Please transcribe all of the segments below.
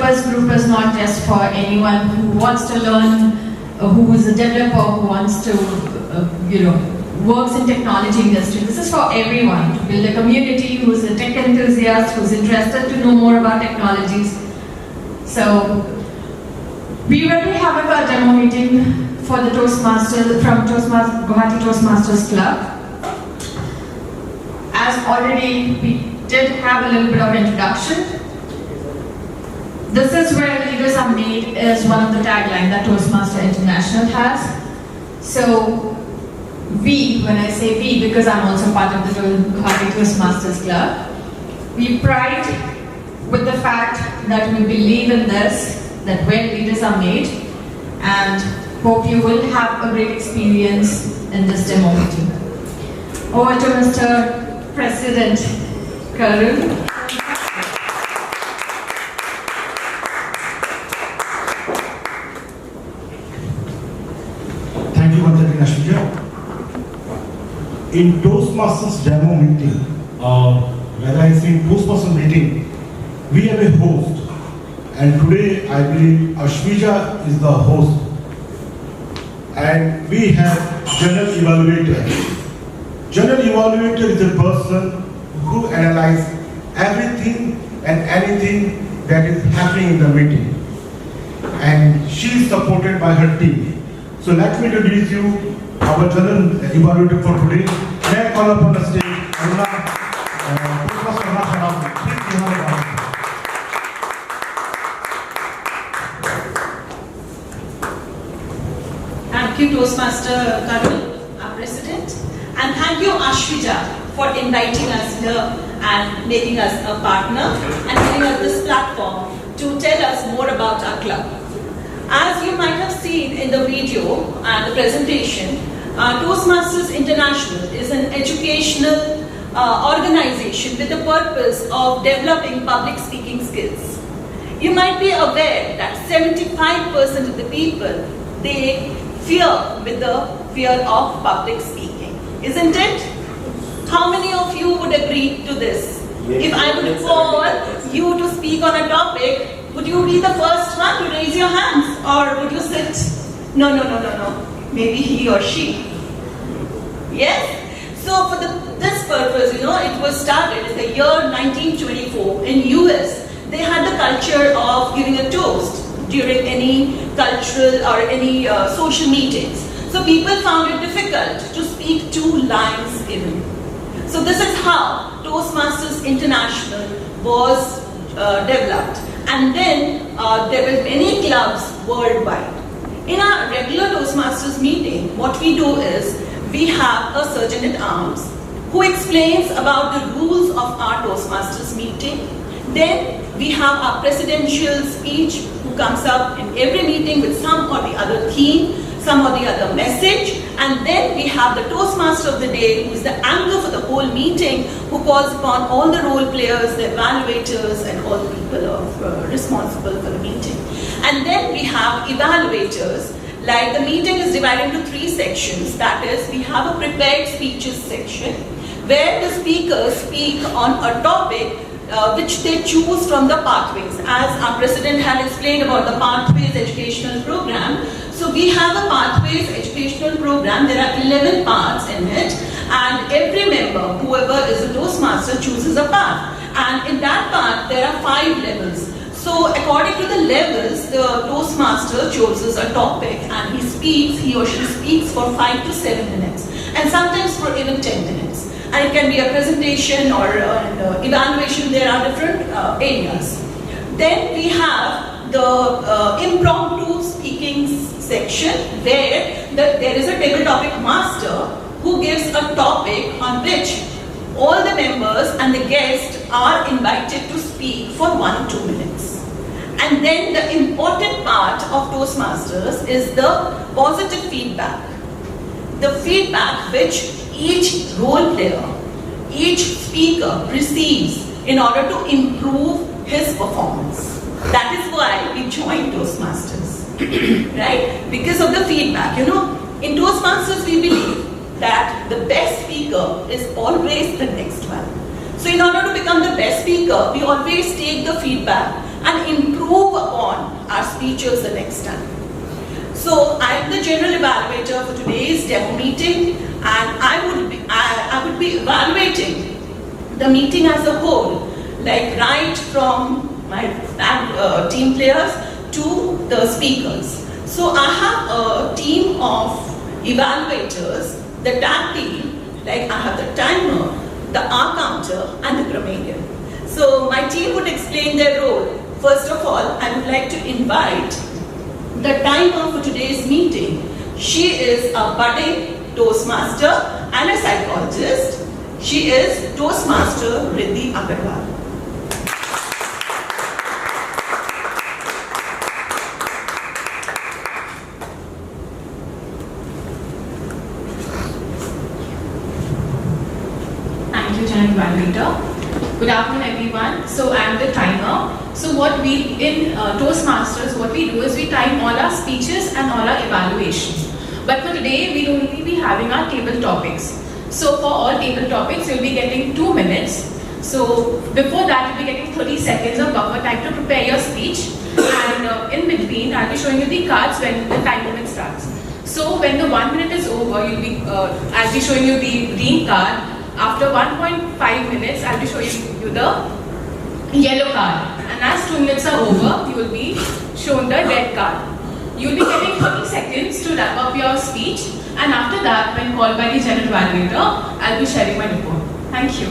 first group is not just for anyone who wants to learn, who is a developer, who wants to, works in technology industry. This is for everyone, to build a community who's a tech enthusiast, who's interested to know more about technologies. So, we will be having a demo meeting for the Toastmasters, from Guwahati Toastmasters Club. As already we did have a little bit of introduction. This is where leaders are made is one of the tagline that Toastmaster International has. So we, when I say we, because I'm also part of the Guwahati Toastmasters Club, we pride with the fact that we believe in this, that where leaders are made, and hope you will have a great experience in this demo meeting. Over to Mr. President Karun. Thank you once again, Ashwija. In Toastmasters demo meeting, when I say Toastmasters meeting, we have a host, and today I believe Ashwija is the host, and we have general evaluator. General evaluator is a person who analyzes everything and anything that is happening in the meeting, and she is supported by her team. So let me introduce you our general evaluator for today. May I call upon the stage Aruna, please give her a round. Thank you, Toastmaster Karun, our president, and thank you, Ashwija, for inviting us here and making us a partner and giving us this platform to tell us more about our club. As you might have seen in the video and the presentation, Toastmasters International is an educational organization with the purpose of developing public speaking skills. You might be aware that 75% of the people, they fear with the fear of public speaking, isn't it? How many of you would agree to this? If I would call you to speak on a topic, would you be the first one to raise your hands, or would you sit? No. Maybe he or she. Yes? So for this purpose, it was started in the year 1924 in US. They had the culture of giving a toast during any cultural or any social meetings. So people found it difficult to speak 2 lines even. So this is how Toastmasters International was developed. And then there were many clubs worldwide. In our regular Toastmasters meeting, what we do is, we have a Sergeant-at-Arms who explains about the rules of our Toastmasters meeting. Then we have our presidential speech who comes up in every meeting with some or the other theme, some or the other message. And then we have the Toastmaster of the day, who is the anchor for the whole meeting, who calls upon all the role players, the evaluators, and all the people responsible for the meeting. And then we have evaluators. Like the meeting is divided into 3 sections. That is, we have a prepared speeches section, where the speakers speak on a topic which they choose from the pathways. As our president had explained about the pathways educational program, so we have a pathways educational program. There are 11 parts in it, and every member, whoever is a Toastmaster, chooses a path. And in that path, there are 5 levels. So according to the levels, the Toastmaster chooses a topic, and he or she speaks for 5 to 7 minutes, and sometimes for even 10 minutes. And it can be a presentation or an evaluation. There are different areas. Then we have the impromptu speaking section, where there is a table topic master who gives a topic on which all the members and the guests are invited to speak for 1 or 2 minutes. And then the important part of Toastmasters is the positive feedback. The feedback which each role player, each speaker receives in order to improve his performance. That is why we joined Toastmasters, right? Because of the feedback. In Toastmasters we believe that the best speaker is always the next one. So in order to become the best speaker, we always take the feedback and improve speeches the next time. So I am the general evaluator for today's demo meeting, and I would be evaluating the meeting as a whole, like right from my team players to the speakers. So I have a team of evaluators, the tag team, like I have the timer, the hour counter, and the grammarian. So my team would explain their role. First of all, I would like to invite the timer for today's meeting. She is a budding Toastmaster and a psychologist. She is Toastmaster Riddhi Agarwal. Thank you, General Evaluator. Good afternoon, everyone. So I am the timer. So what we in Toastmasters, what we do is we time all our speeches and all our evaluations. But for today, we'll only be having our table topics. So for all table topics, you'll be getting 2 minutes. So before that, you'll be getting 30 seconds of buffer time to prepare your speech. And in between, I'll be showing you the cards when the time limit starts. So when the 1 minute is over, I'll be showing you the green card. After 1.5 minutes, I'll be showing you the yellow card. And as 2 minutes are over, you will be shown the red card. You'll be getting 30 seconds to wrap up your speech. And after that, when called by the General Evaluator, I'll be sharing my report. Thank you.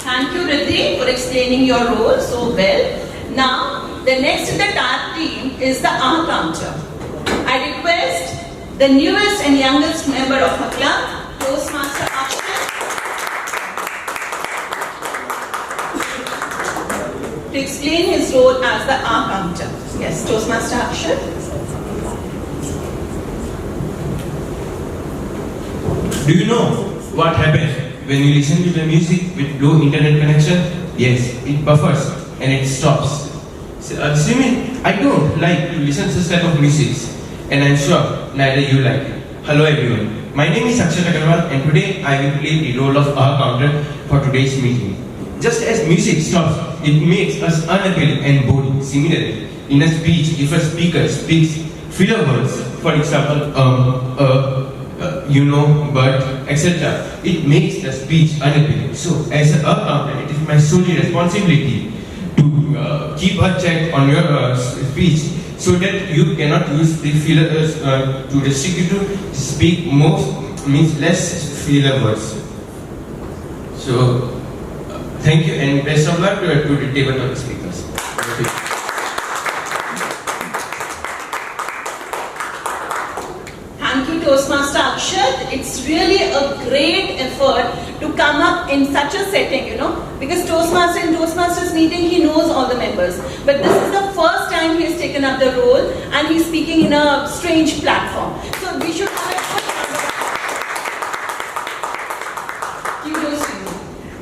Thank you, Riddhi, for explaining your role so well. Now, the next in the tag team is the hour counter. I request the newest and youngest member of our club, Toastmaster Akshay, to explain his role as the hour counter. Yes, Toastmaster Akshay. Do you know what happens when you listen to the music with low internet connection? Yes, it buffers and it stops. Simin, I don't like to listen to this type of music, and I'm sure neither you like it. Hello everyone, my name is Akshay Agarwal, and today I will play the role of hour counter for today's meeting. Just as music stops, it makes us unappealing and boring. Similarly, in a speech, if a speaker speaks filler words, for example, you know, but, etc., it makes the speech unappealing. So, as an accountant, it is my solely responsibility to keep a check on your speech so that you cannot use the fillers to restrict you to speak more, means less filler words. So, thank you and best of luck to the tabletop speakers. Thank you, Toastmaster Akshat. It's really a great effort to come up in such a setting, you know, because Toastmaster in Toastmasters meeting, he knows all the members. But this is the first time he has taken up the role and he's speaking in a strange platform. So we should have a good kudos to you.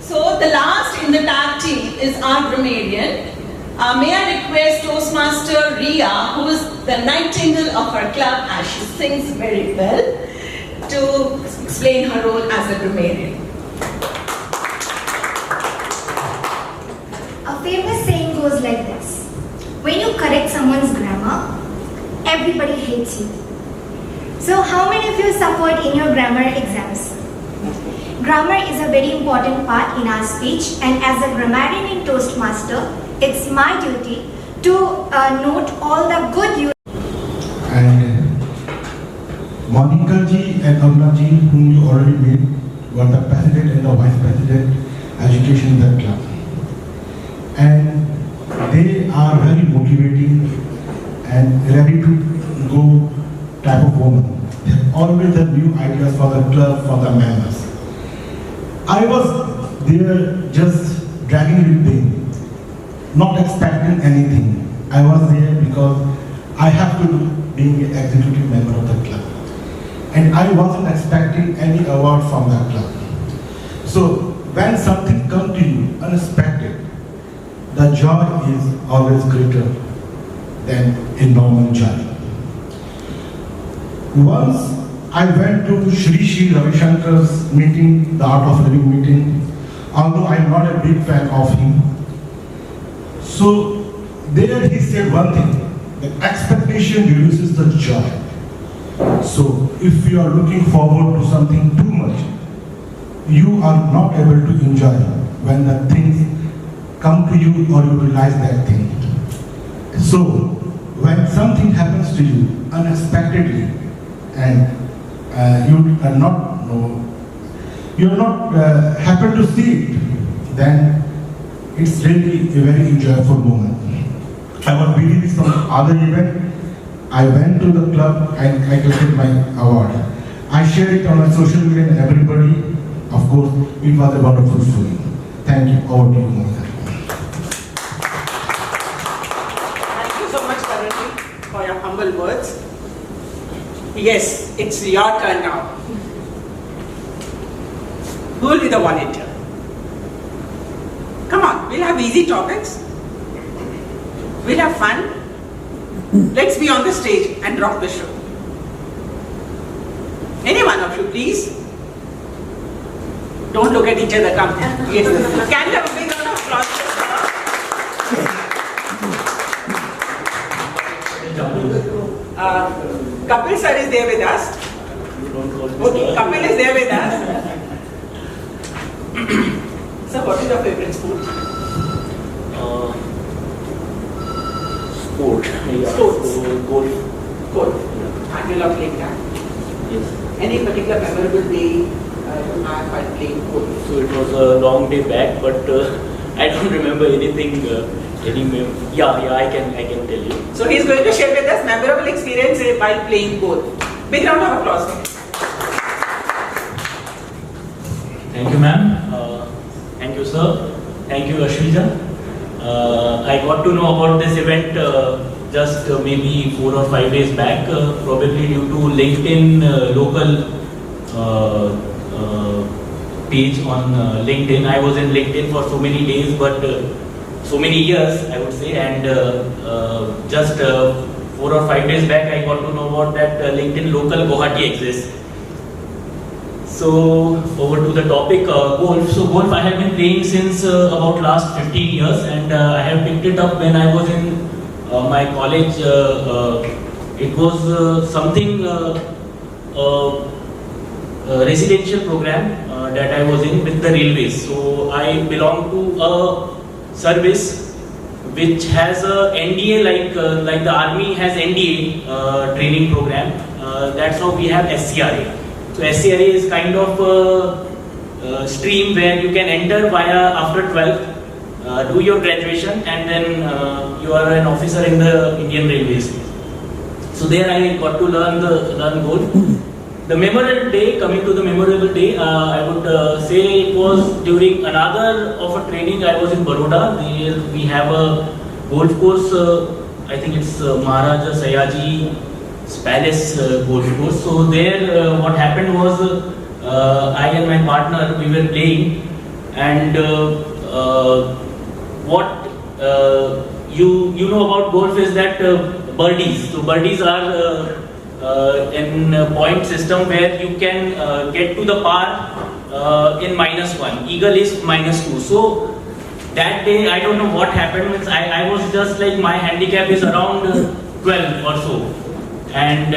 So the last in the tag team is our grammarian. May I request Toastmaster Ria, who is the nightingale of our club as she sings very well, to explain her role as a grammarian. A famous saying goes like this: when you correct someone's grammar, everybody hates you. So how many of you suffered in your grammar exams? Grammar is a very important part in our speech, and as a grammarian in Toastmaster, it's my duty to note all the good use. And Monica ji and Amna ji, whom you already met, were the president and the vice president education in the club. And they are very motivating and ready to go type of woman. They always have new ideas for the club, for the members. I was there just dragging with them, not expecting anything. I was there because I have to do being an executive member of the club. And I wasn't expecting any award from that club. So when something comes to you unexpected, the joy is always greater than a normal joy. Once I went to Shri Ravi Shankar's meeting, the Art of Living meeting. Although I'm not a big fan of him, So there he said one thing, that expectation reduces the joy. So if you are looking forward to something too much, you are not able to enjoy when the things come to you or you realize that thing. So when something happens to you unexpectedly and you are not happen to see it, then it's really a very enjoyable moment. I was busy some other event. I went to the club and I collected my award. I shared it on my social media and everybody, of course, it was a wonderful story. Thank you. Over to you, Monica. Thank you so much, Karan, for your humble words. Yes, it's your turn now. Who will be the volunteer? Come on, we'll have easy topics. We'll have fun. Let's be on the stage and rock the show. Any one of you, please. Don't look at each other, come. Yes. Can you have a big round of applause? Kapil sir is there with us. Okay, Kapil is there with us. Sir, what is your favorite sport? Sport. Yeah. Sports. So, golf. Golf. And you love playing that? Yes. Any particular memorable day you have while playing golf? So it was a long day back, but I don't remember anything. Yeah, I can tell you. So he's going to share with us memorable experience while playing golf. Big round of applause for him. Thank you, ma'am. Thank you, sir. Thank you, Ashwija. I got to know about this event just maybe 4 or 5 days back, probably due to LinkedIn local page on LinkedIn. I was in LinkedIn for so many days, but so many years, I would say, and just 4 or 5 days back, I got to know about that LinkedIn local Guwahati exists. So over to the topic, golf. So golf I have been playing since about last 15 years, and I have picked it up when I was in my college. It was something residential program that I was in with the railways. So I belong to a service which has a NDA like the army has NDA training program. That's how we have SCRA. So SCRA is kind of a stream where you can enter via after 12th, do your graduation, and then you are an officer in the Indian Railways. So there I got to learn golf. The memorable day, coming to the memorable day, I would say it was during another of a training. I was in Baroda. There we have a golf course. I think it's Maharaja Sayaji Palace golf course. So there, what happened was, I and my partner, we were playing, and what you know about golf is that birdies. So birdies are in a point system where you can get to the par in -1. Eagle is -2. So that day, I don't know what happened. I was just like, my handicap is around 12 or so. And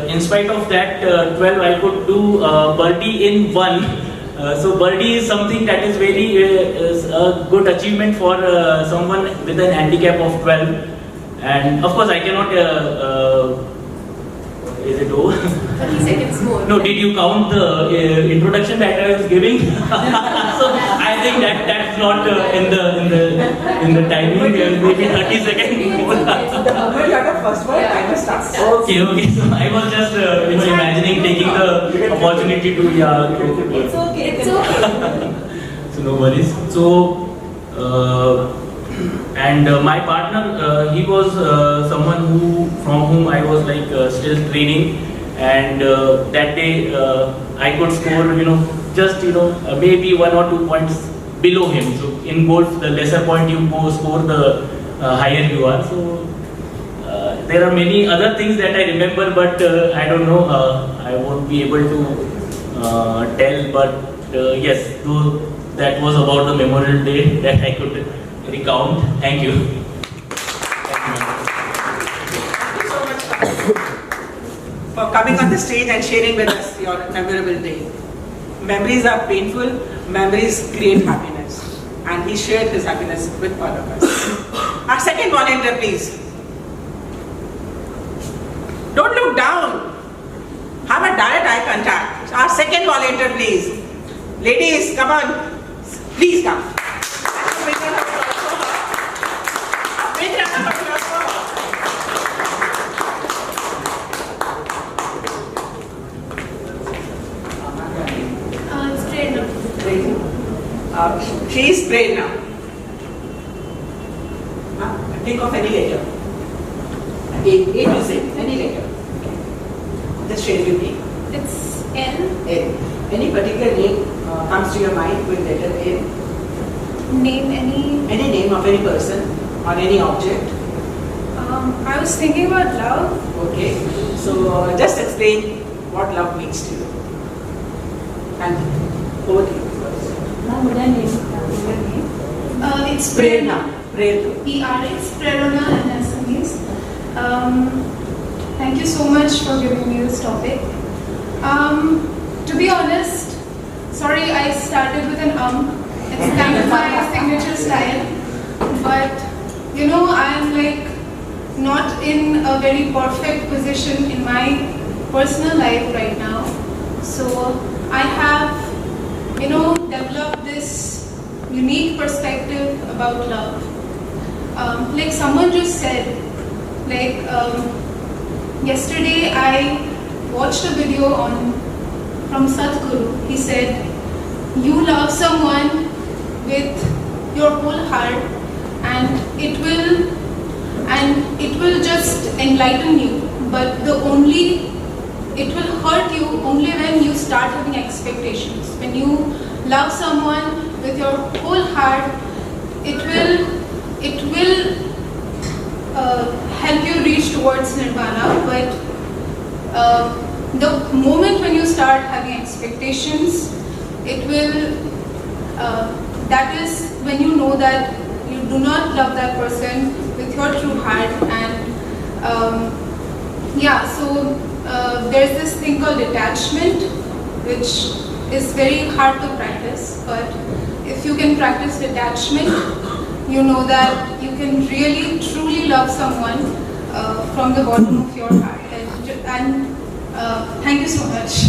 in spite of that 12, I could do birdie in 1. So birdie is something that is very a good achievement for someone with an handicap of 12. And of course, I cannot. Is it over? 30 seconds more. No, did you count the introduction that I was giving? So I think that's not in the timing. Maybe 30 seconds more. The moment you have the first word, timer starts. Okay. So I was just imagining taking the opportunity to It's okay. It's okay. So no worries. So and my partner, he was someone from whom I was like still training, and that day I could score, just maybe 1 or 2 points below him. So in golf, the lesser point you score, the higher you are. So there are many other things that I remember, but I don't know. I won't be able to tell. But yes, that was about the memorable day that I could recount. Thank you. for coming on the stage and sharing with us your memorable day. Memories are painful, memories create happiness. And he shared his happiness with all of us. Our second volunteer, please. Don't look down. Have a direct eye contact. Our second volunteer, please. Ladies, come on. Please come. Big round of applause for her. Big round of applause for her. It's Prerna. She is Prerna. Think of any letter. A to Z, any letter. Just share with me. It's N. N. Any particular name comes to your mind with letter N? Name any. Any name of any person or any object? I was thinking about love. Okay. So just explain what love means to you. And over to you. It's Prerna. Prerna. PR. It's Prerna in Assamese. Thank you so much for giving me this topic. To be honest, sorry I started with an It's kind of my signature style. But you know, I'm like not in a very perfect position in my personal life right now. So I have, developed this unique perspective about love. Like someone just said, yesterday I watched a video from Sadhguru. He said, you love someone with your whole heart and it will just enlighten you, but it will hurt you only when you start having expectations. When you love someone with your whole heart, it will help you reach towards nirvana, but the moment when you start having expectations, that is when you know that you do not love that person with your true heart. And so there's this thing called detachment, which is very hard to practice, but if you can practice detachment, you know that you can really truly love someone from the bottom of your heart. And thank you so much.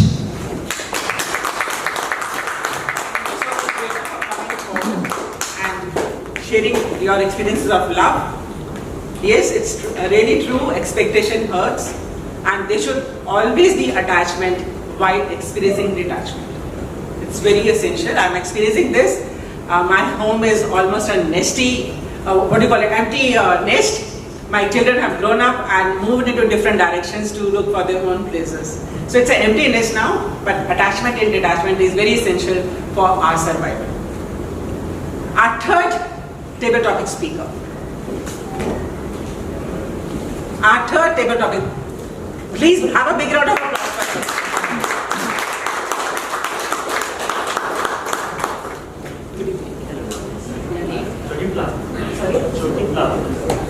Sharing your experiences of love. Yes, it's really true, expectation hurts, and there should always be attachment while experiencing detachment. It's very essential. I'm experiencing this. My home is almost a nesty, empty nest. My children have grown up and moved into different directions to look for their own places. So it's an empty nest now, but attachment and detachment is very essential for our survival. Our third table topic speaker. Our third table topic. Please have a big round of applause for this.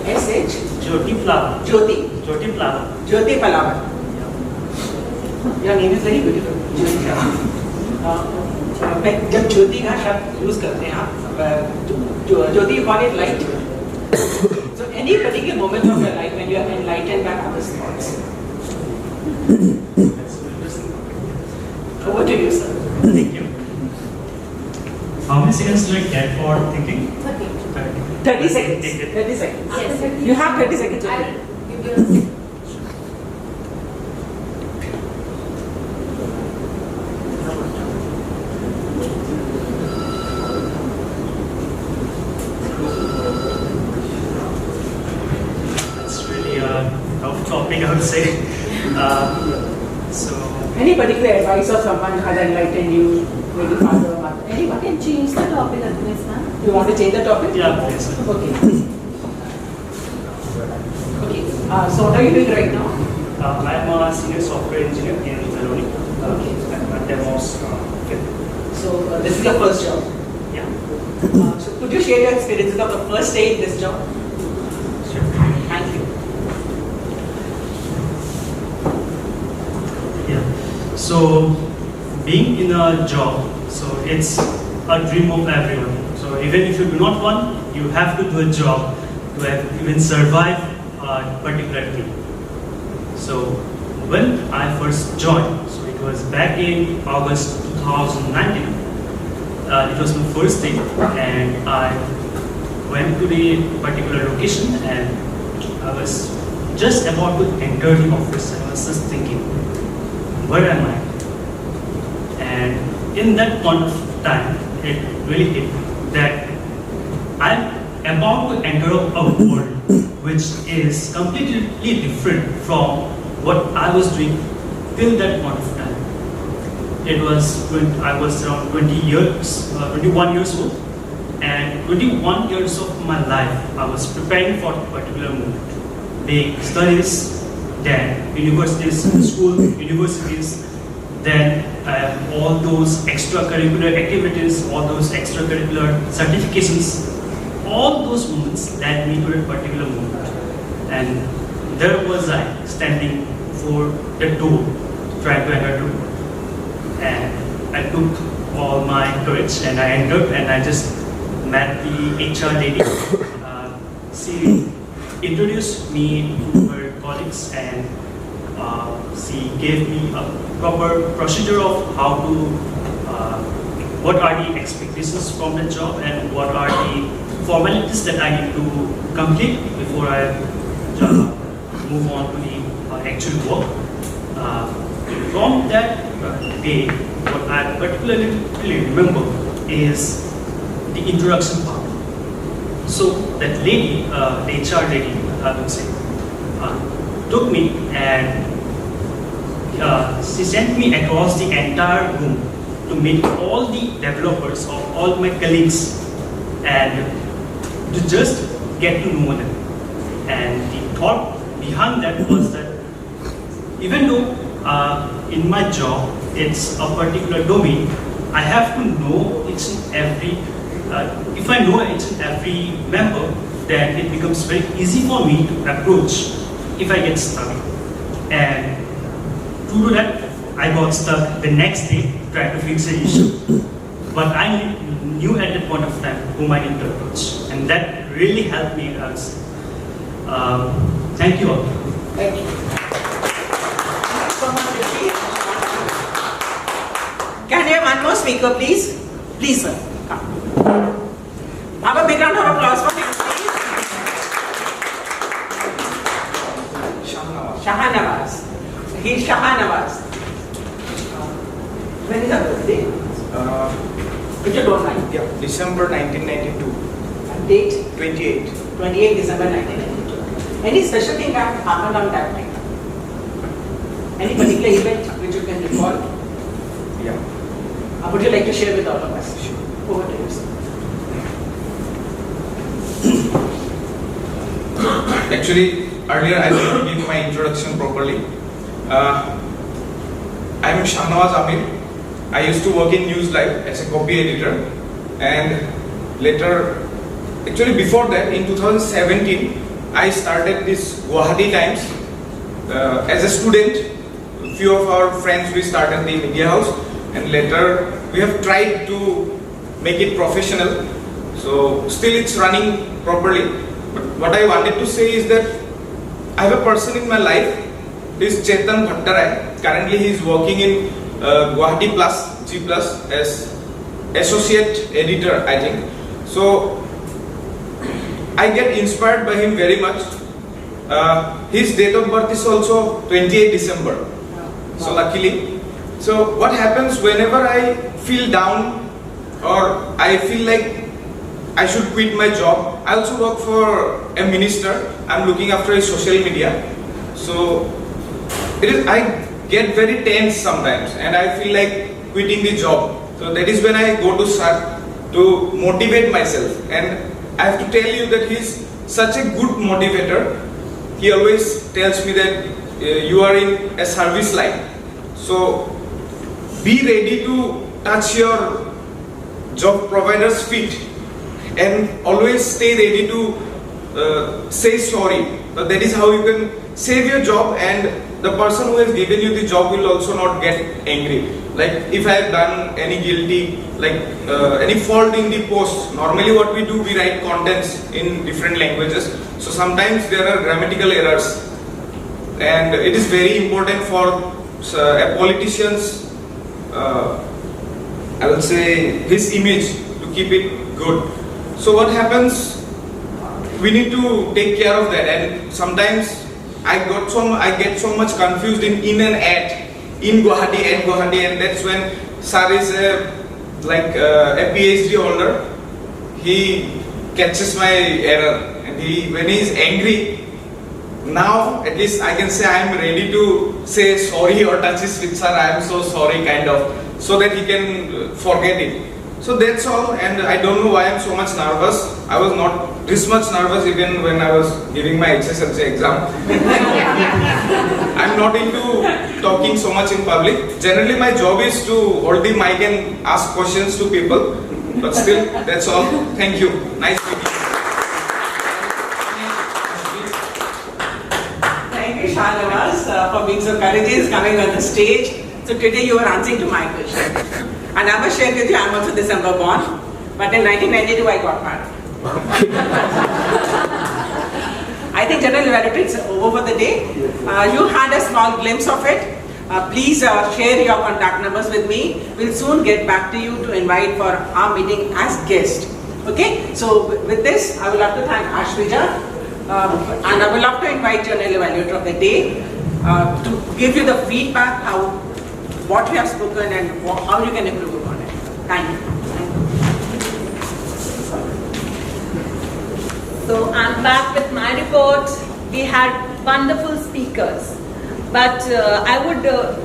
S.H. Jyoti Flower. Jyoti. Jyoti Flower. Jyoti Palawan. Your name is very beautiful. जब ज्योति का शब्द use करते हैं आप, ज्योति you call it light. So any particular moment of your life when you are enlightened by others' thoughts. Over to you, sir. Thank you. How many seconds do I get for thinking? 30 seconds. 30 seconds. Yes. You have 30 seconds. Topic, I would say. Any particular advice of someone who has enlightened you, maybe father or mother? Anyone? can change the topic, Agnes. You want to change the topic? Yeah, please. Okay. Okay. So what are you doing right now? I'm a senior software engineer in Saloni. Okay. I'm a DevOps. So this is your first job. Yeah. So could you share your experiences of the first day in this job? Sure. Thank you. So being in a job, so it's a dream of everyone. So even if you do not want, you have to do a job to even survive a particular thing. So when I first joined, so it was back in August 2019. It was my first day, and I went to the particular location, and I was just about to enter the office. I was just thinking, where am I? And in that point of time, it really hit me that I'm about to enter a world which is completely different from what I was doing till that point of time. It was when I was around 21 years old, and 21 years of my life I was preparing for a particular moment. The studies, then universities, universities, then all those extracurricular activities, all those extracurricular certifications, all those moments led me to a particular moment. And there was I standing for the door, trying to enter the door. And I took all my courage and I entered, and I just met the HR lady. She introduced me to her colleagues, and she gave me a proper procedure of how to, what are the expectations from the job and what are the formalities that I need to complete before I move on to the actual work. From that day, what I particularly remember is the introduction part. So that lady, the HR lady, I would say, took me and she sent me across the entire room to meet all the developers of all my colleagues and to just get to know them. And the thought behind that was that even though in my job it's a particular domain, I have to know each and every, if I know each and every member, then it becomes very easy for me to approach if I get stuck. And to do that, I got stuck the next day trying to fix the issue. But I knew at that point of time whom I need to approach. And that really helped me out. Thank you all. Thank you. Can I have one more speaker, please? Please, sir. Come. Have a big round of applause for him, please. Shahanawaz. He's Shahanawaz. When is our birthday? If you don't mind. Yeah, December 1992. And date? 28. 28 December 1992. Any special thing that happened on that night? Any particular event which you can recall? Yeah. Would you like to share with all of us? Sure. Over to you, sir. Actually, earlier I didn't give my introduction properly. I'm Shahnawaz Amir. I used to work in News Live as a copy editor, and later, actually before that, in 2017, I started this Guwahati Times as a student. A few of our friends, we started the media house, and later we have tried to make it professional. So still it's running properly. But what I wanted to say is that I have a person in my life, this Chetan Bhattarai. Currently he is working in Guwahati Plus, G Plus as associate editor, I think. So I get inspired by him very much. His date of birth is also 28 December. So luckily. So what happens whenever I feel down or I feel like I should quit my job, I also work for a minister. I'm looking after his social media. So I get very tense sometimes and I feel like quitting the job. So that is when I go to start to motivate myself. And I have to tell you that he's such a good motivator. He always tells me that you are in a service line. So be ready to touch your job provider's feet and always stay ready to say sorry. So that is how you can save your job and the person who has given you the job will also not get angry. Like if I have done any guilty, like any fault in the post, normally what we do, we write contents in different languages. So sometimes there are grammatical errors, and it is very important for a politician's, I would say, his image, to keep it good. So what happens? We need to take care of that, and sometimes I get so much confused in and at Guwahati, and that's when Sir is a PhD holder. He catches my error, and when he is angry, now at least I can say I am ready to say sorry or touch his with Sir, I am so sorry, kind of, so that he can forget it. So that's all, and I don't know why I'm so much nervous. I was not this much nervous even when I was giving my HSLC exam. I'm not into talking so much in public. Generally my job is to hold the mic and ask questions to people, but still, that's all. Thank you. Nice meeting you. Thank you, Shahnawaz, for being so courageous, coming on the stage. So today you are answering to my question. And I must share with you, I'm also December born, but in 1992 I got married. I think general valedictory is over for the day. You had a small glimpse of it. Please share your contact numbers with me. We'll soon get back to you to invite for our meeting as guest. Okay, so with this, I would love to thank Ashwija, and I would love to invite General Evaluator of the day to give you the feedback, what we have spoken and how you can improve upon it. Thank you. So I'm back with my report. We had wonderful speakers, but I would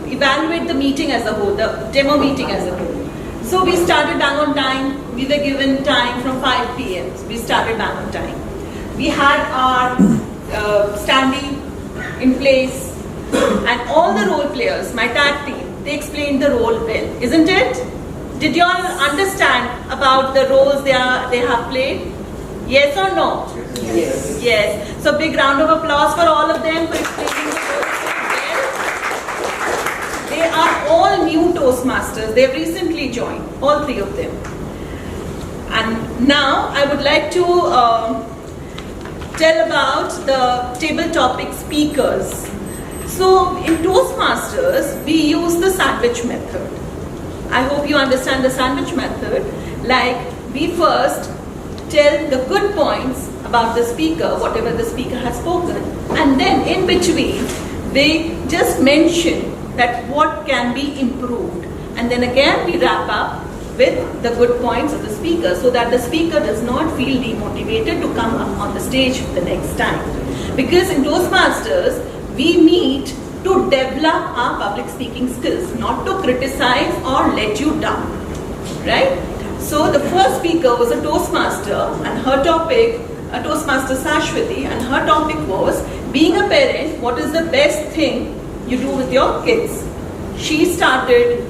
evaluate the meeting as a whole, the demo meeting as a whole. So we started bang on time. We were given time from 5 p.m. We started bang on time. We had our standing in place, and all the role players, my tag team, they explained the role well, isn't it? Did you all understand about the roles they have played? Yes or no? Yes. Yes. So big round of applause for all of them for explaining the roles well. They are all new Toastmasters. They have recently joined, all 3 of them. And now I would like to tell about the table topic speakers. So in Toastmasters, we use the sandwich method. I hope you understand the sandwich method. Like, we first tell the good points about the speaker, whatever the speaker has spoken, and then in between, they just mention that what can be improved. And then again, we wrap up with the good points of the speaker, so that the speaker does not feel demotivated to come up on the stage the next time. Because in Toastmasters, we meet to develop our public speaking skills, not to criticize or let you down, right? So the first speaker was a Toastmaster, and her topic, a Toastmaster Sashwati, and her topic was, being a parent, what is the best thing you do with your kids? She started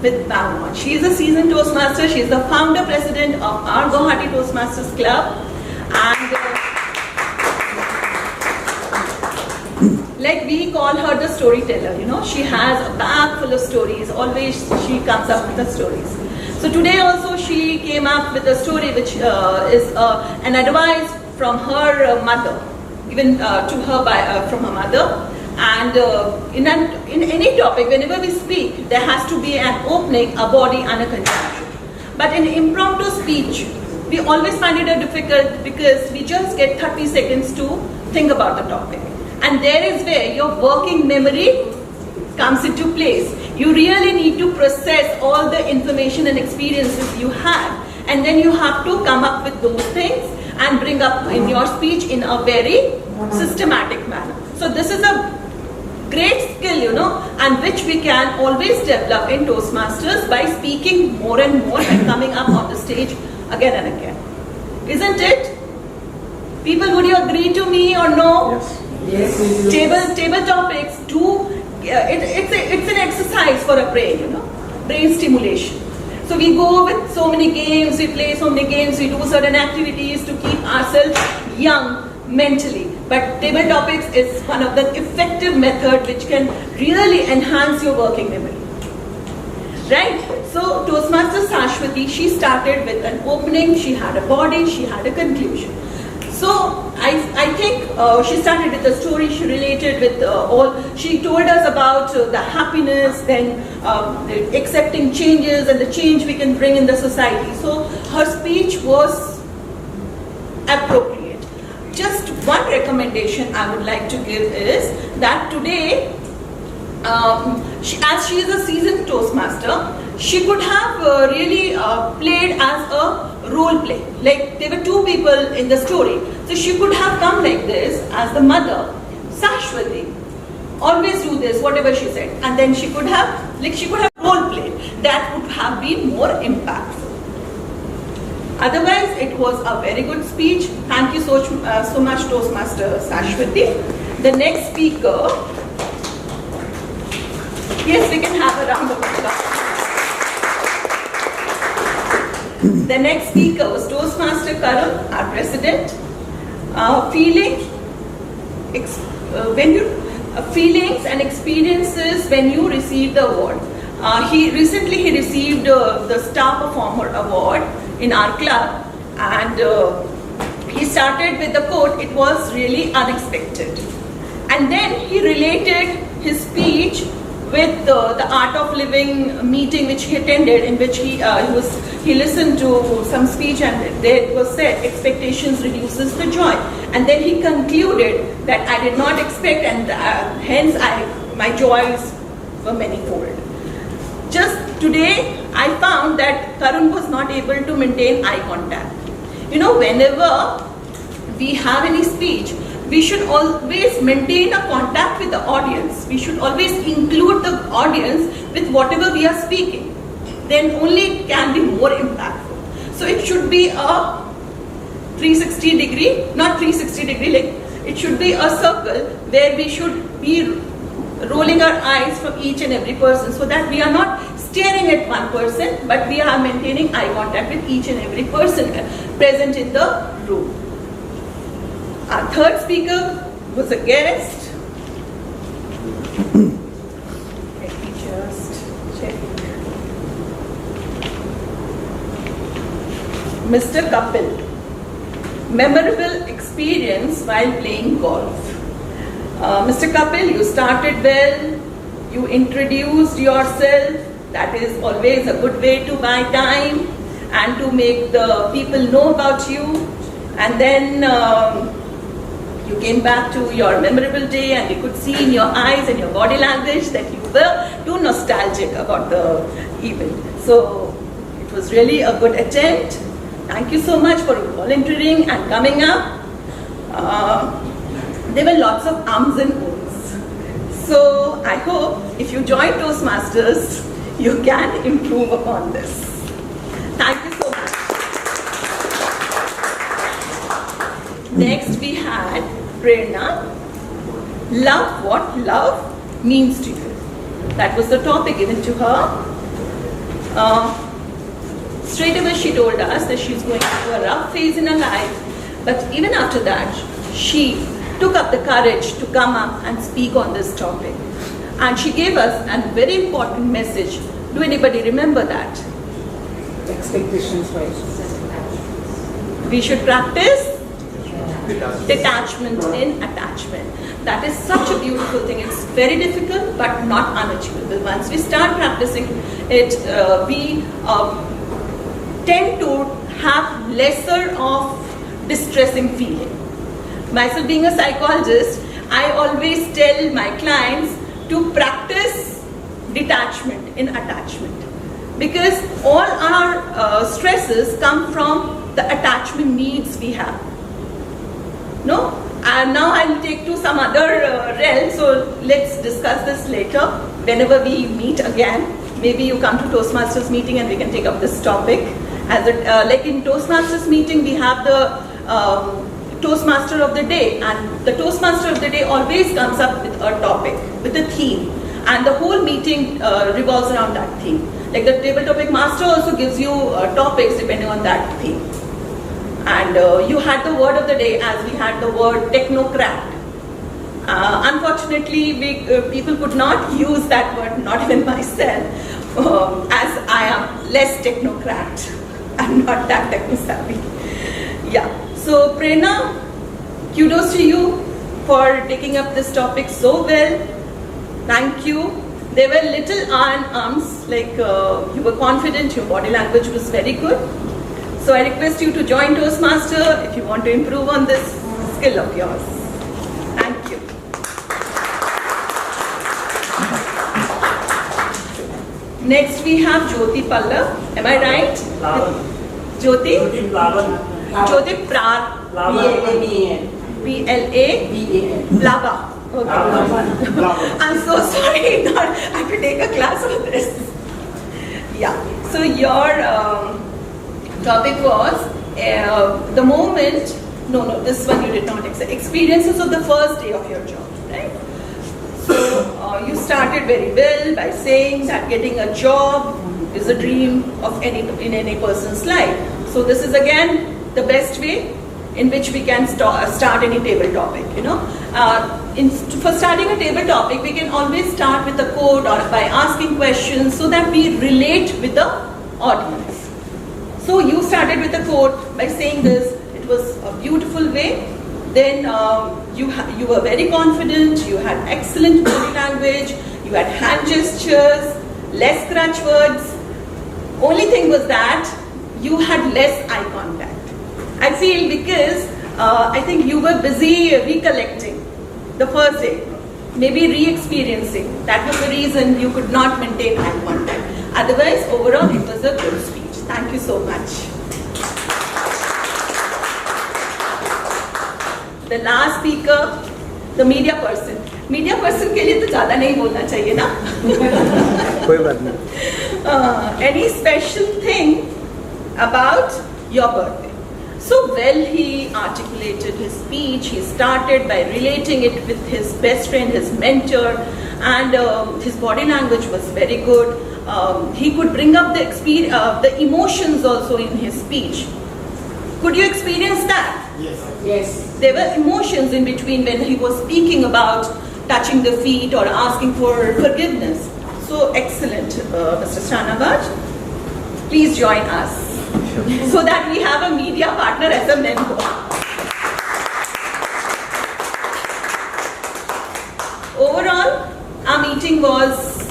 with bang on. She is a seasoned Toastmaster. She is the founder president of our Guwahati Toastmasters Club, and like we call her the storyteller, you know, she has a bag full of stories, always she comes up with the stories. So today also she came up with a story which is an advice from her mother, given to her from her mother. And in any topic, whenever we speak, there has to be an opening, a body and a conjunction. But in impromptu speech, we always find it difficult because we just get 30 seconds to think about the topic. And there is where your working memory comes into place. You really need to process all the information and experiences you have, and then you have to come up with those things and bring up in your speech in a very systematic manner. So this is a great skill, you know, and which we can always develop in Toastmasters by speaking more and more and coming up on the stage again and again. Isn't it? People, would you agree to me or no? Yes. Table topics do, it's an exercise for a brain, you know, brain stimulation. So we go with so many games, we play so many games, we do certain activities to keep ourselves young mentally. But table topics is one of the effective method which can really enhance your working memory. Right? So Toastmaster Sashwati, she started with an opening, she had a body, she had a conclusion. So I think she started with a story, she related with she told us about the happiness, then accepting changes and the change we can bring in the society. So her speech was appropriate. Just one recommendation I would like to give is that today, as she is a seasoned Toastmaster, she could have really played as a role play. Like there were two people in the story. So she could have come like this as the mother, Sashwati, always do this, whatever she said. And then she could have role played. That would have been more impactful. Otherwise, it was a very good speech. Thank you so much, Toastmaster Sashwati. The next speaker, yes, we can have a round of applause. The next speaker was Toastmaster Karun, our president. Feelings and experiences when you receive the award. He recently received the Star Performer Award in our club, and he started with the quote, "It was really unexpected." And then he related his speech with the Art of Living meeting which he attended, in which he listened to some speech, and there it was said, expectations reduces the joy. And then he concluded that I did not expect, and hence my joys were manifold. Just today, I found that Karun was not able to maintain eye contact. You know, whenever we have any speech, we should always maintain a contact with the audience. We should always include the audience with whatever we are speaking. Then only it can be more impactful. So it should be a 360 degree, not 360 degree, like it should be a circle where we should be rolling our eyes from each and every person, so that we are not staring at one person, but we are maintaining eye contact with each and every person present in the room. Our third speaker was a guest. Let me just check. Mr. Kapil. Memorable experience while playing golf. Mr. Kapil, you started well. You introduced yourself. That is always a good way to buy time and to make the people know about you. And then you came back to your memorable day, and you could see in your eyes and your body language that you were too nostalgic about the event. So it was really a good attempt. Thank you so much for volunteering and coming up. There were lots of ums and ohs. So I hope if you join Toastmasters, you can improve upon this. Thank you so much. Next we had Prerna. Love what love means to you. That was the topic given to her. Straight away she told us that she's going through a rough phase in her life, but even after that, she took up the courage to come up and speak on this topic. And she gave us a very important message. Do anybody remember that? Expectations wise. We should practice detachment in attachment. That is such a beautiful thing. It's very difficult but not unachievable. Once we start practicing it, we tend to have lesser of distressing feeling. Myself being a psychologist, I always tell my clients to practice detachment in attachment, because all our stresses come from the attachment needs we have. No? And now I'll take to some other realm, so let's discuss this later whenever we meet again. Maybe you come to Toastmasters meeting and we can take up this topic. Like in Toastmasters meeting, we have the Toastmaster of the day, and the Toastmaster of the day always comes up with a topic, with a theme, and the whole meeting revolves around that theme. Like the table topic master also gives you topics depending on that theme. And you had the word of the day as we had the word technocrat. Unfortunately, people could not use that word, not even myself, as I am less technocrat. I'm not that techno-savvy. Yeah. So Prerna, kudos to you for taking up this topic so well. Thank you. There were little arms, like you were confident, your body language was very good. So I request you to join Toastmaster if you want to improve on this skill of yours. Thank you. Next we have Jyoti Pallav. Am I right? Jyoti? Jyoti Plar. P-L-A-B-A-N. Blava. Okay. I'm so sorry. I have to take a class on this. Yeah. So your topic was the moment. No, this one you did not accept. Experiences of the first day of your job, right? So you started very well by saying that getting a job is a dream of in any person's life. So this is again the best way in which we can start any table topic. For starting a table topic, we can always start with a quote or by asking questions so that we relate with the audience. So you started with a quote by saying this. It was a beautiful way. Then you were very confident. You had excellent body language. You had hand gestures, less crutch words. Only thing was that you had less eye contact. I feel because I think you were busy recollecting the first day, maybe re-experiencing. That was the reason you could not maintain eye contact. Otherwise, overall, it was a good speech. Thank you so much. The last speaker, the media person. Media person के लिए तो ज़्यादा नहीं बोलना चाहिए ना? कोई बात नहीं. Any special thing about your birthday? So well he articulated his speech. He started by relating it with his best friend, his mentor, and his body language was very good. He could bring up the emotions also in his speech. Could you experience that? Yes. There were emotions in between when he was speaking about touching the feet or asking for forgiveness. So excellent, Mr. Shanavaj. Please join us. So that we have a media partner as a member. Overall, our meeting was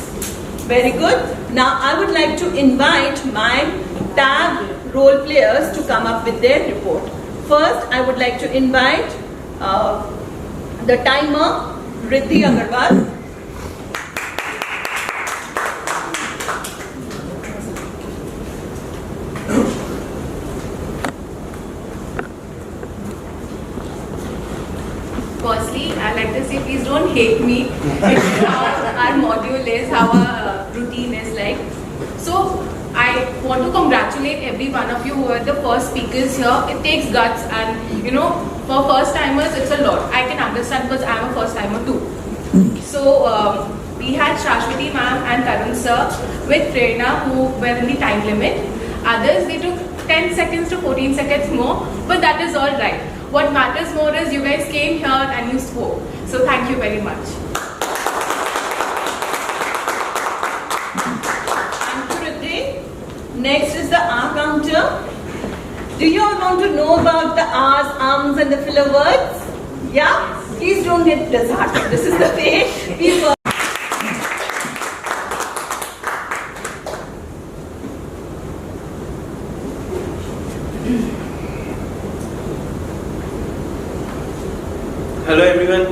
very good. Now I would like to invite my tag role players to come up with their report. First, I would like to invite the timer, Riddhi Agarwal. Firstly, I'd like to say please don't hate me. It's how our module is, how our routine is like. So, I want to congratulate every one of you who are the first speakers here. It takes guts and for first timers it's a lot. I can understand because I'm a first timer too. So, we had Shashwati ma'am and Tarun sir with Prerna who were in the time limit. Others, they took 10 seconds to 14 seconds more, but that is all right. What matters more is you guys came here and you spoke. So thank you very much. Thank you, Riddhi. Next is the R counter. Do you all want to know about the R's, ums and the filler words? Yeah? Please don't get disheartened. This is the way we work. Hello everyone,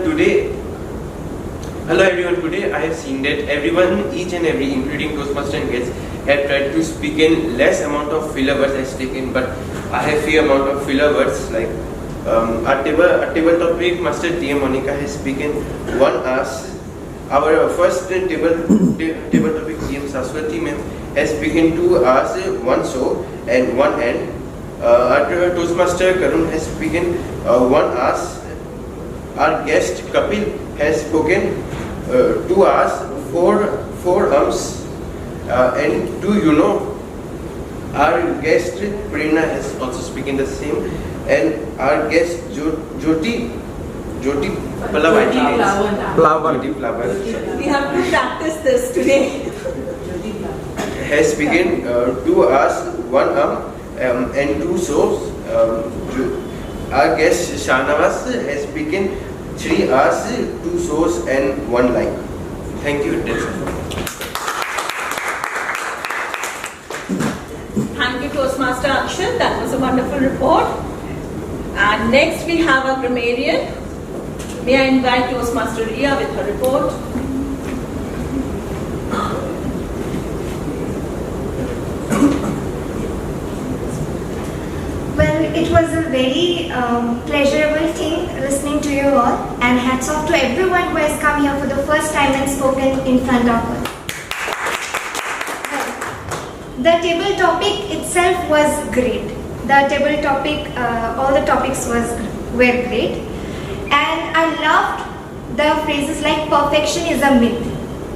today I have seen that everyone, each and every, including Toastmaster and guests, have tried to speak in less amount of filler words as taken, but I have few amount of filler words like our table topic, Master T.M. Monica has spoken one us. Our first table topic, T.M. Saraswati ma'am has spoken 2 hours, 1 show and 1 hand. Our Toastmaster Karun has spoken 1 hour. Our guest Kapil has spoken 2 hours, 4 ums, and our guest Prerna has also spoken the same and our guest Jyoti Palavati We have to practice this today. has begun 2 hours, 1 arm and 2 soaps. Our guest Shanavas has begun 3 hours, 2 soaps and 1 line. Thank you. Thank you, Toastmaster Akshan. That was a wonderful report. And next we have a grammarian. May I invite Toastmaster Ria with her report. Well, it was a very pleasurable thing listening to you all, and hats off to everyone who has come here for the first time and spoken in front of us. The table topic itself was great. The table topic, all the topics were great, and I loved the phrases like perfection is a myth.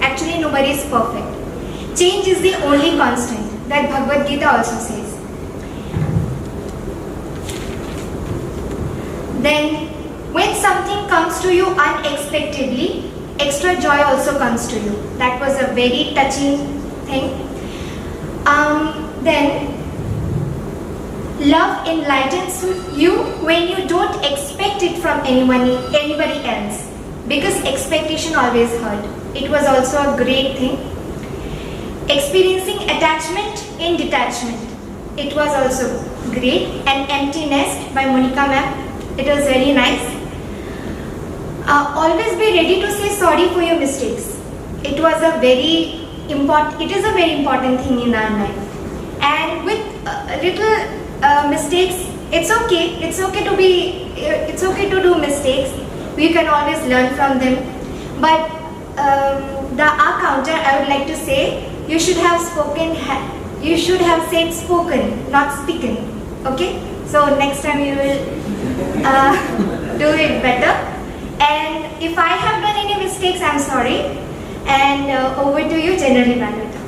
Actually, nobody is perfect. Change is the only constant, that Bhagavad Gita also says. Then, when something comes to you unexpectedly, extra joy also comes to you. That was a very touching thing. Then, love enlightens you when you don't expect it from anybody else, because expectation always hurt. It was also a great thing. Experiencing attachment in detachment. It was also great. An Empty Nest by Monica ma'am. It was very nice. Always be ready to say sorry for your mistakes. It was a very important. It is a very important thing in our life. And with little mistakes, it's okay. It's okay to be. It's okay to do mistakes. We can always learn from them. But our counter, I would like to say, you should have spoken. You should have said spoken, not speaken. Okay. So next time you will do it better. And if I have done any mistakes, I'm sorry. And over to you, General Evaluator.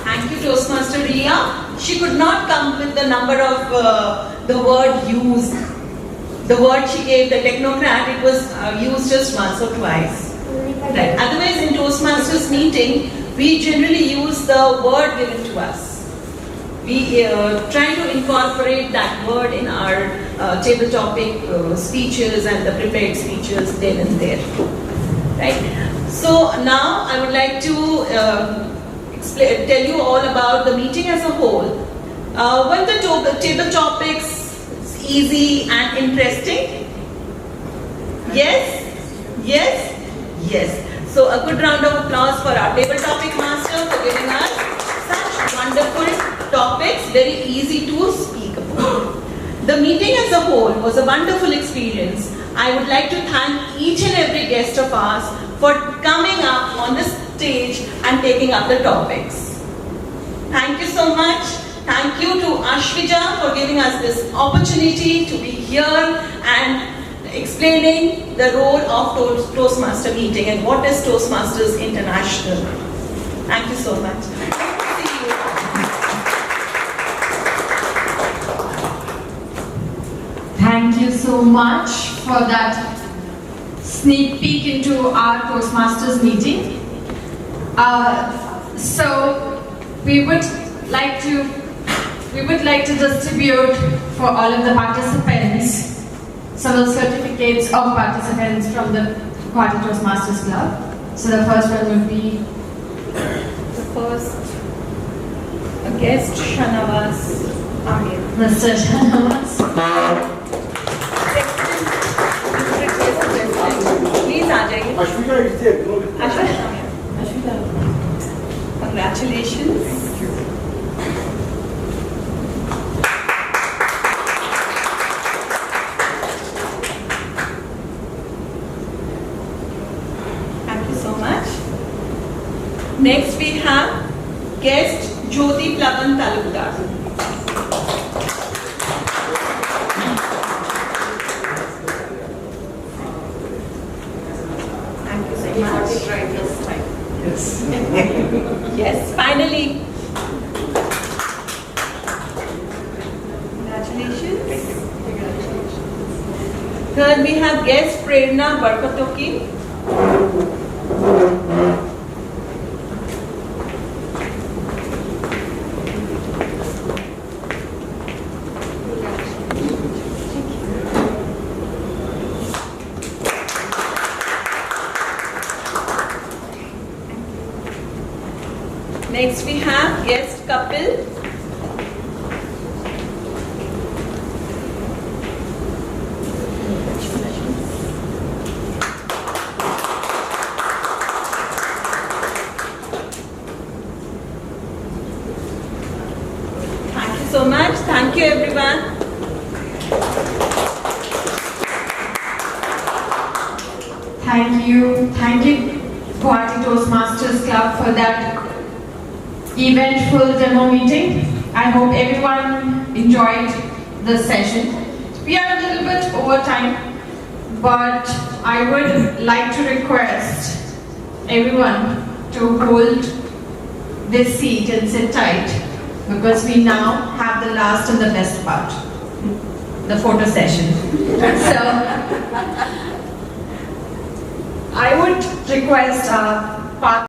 Thank you, Toastmaster Ria. She could not come with the number of the word used. The word she gave, the technocrat, it was used just once or twice. Right. Otherwise, in Toastmasters meeting, we generally use the word given to us. We try to incorporate that word in our table topic speeches and the prepared speeches then and there. Right. So now I would like to tell you all about the meeting as a whole. When the table topics is easy and interesting. Yes, yes, yes. So a good round of applause for our table topic master for giving us such wonderful topics, very easy to speak about. The meeting as a whole was a wonderful experience. I would like to thank each and every guest of ours for coming up on the stage and taking up the topics. Thank you so much. Thank you to Ashvija for giving us this opportunity to be here and explaining the role of Toastmaster meeting and what is Toastmasters International. Thank you so much. Thank you so much for that sneak peek into our Toastmasters meeting. So we would like to distribute for all of the participants some of the certificates of participants from the Guwahati Toastmasters Club. So the first one would be the first guest, Shanavas Ahir. Mr. Shanavas. Please आ जाइए. Ashvita is there. Ashvita. Congratulations. Thank you so much. Next we have guest Jyoti Plavan Talukdar. Yes, finally. Congratulations. Third, we have guest Prerna Barkatoki. Next, we have guest Kapil. Thank you so much. Thank you, everyone. Thank you. Thank you, Guwahati Toastmasters Club, for that eventful demo meeting. I hope everyone enjoyed the session. We are a little bit over time, but I would like to request everyone to hold this seat and sit tight, because we now have the last and the best part, the photo session. So I would request our